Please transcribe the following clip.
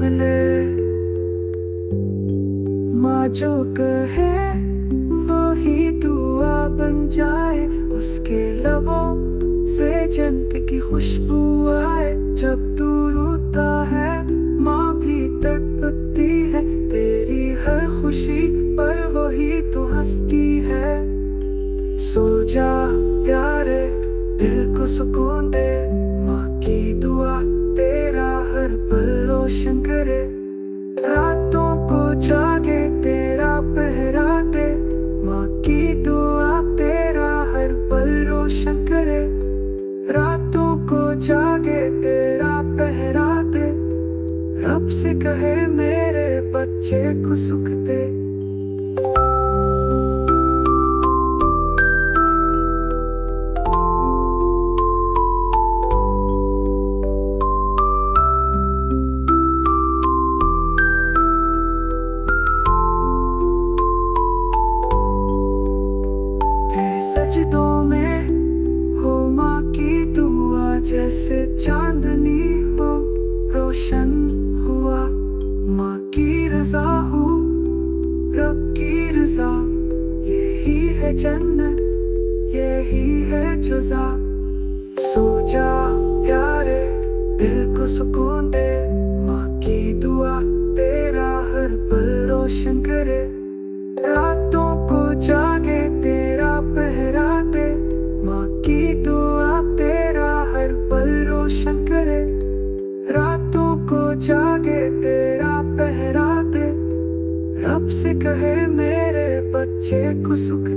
मिले। माँ जो कहे वही दुआ बन जाए, उसके लबों से जन्नत की खुशबू आए। जब तू रोता है माँ भी तड़पती है, तेरी हर खुशी पर वही तो हंसती है। सो जा प्यारे दिल को सुकून दे, माँ की दुआ तेरा हर पल रोशन करे। रातों को जागे तेरा पहरा दे, माँ की दुआ तेरा हर पल रोशन करे। रातों को जागे तेरा पहरा दे, रब से कहे मेरे बच्चे को सुख दे। सजदों में हो माँ की दुआ, जैसे चांदनी हो रोशन हुआ। माँ की रज़ा हो रब की रज़ा, यही है जन्नत यही है जज़ा। सो जा प्यारे दिल को सुकून दे, माँ की दुआ तेरा हर पल रोशन करे। रातों को जागे तेरा पहरा दे, माँ की दुआ तेरा हर पल रोशन करे। रातों को जागे तेरा पहरा दे, रब से कहे मेरे बच्चे को सुख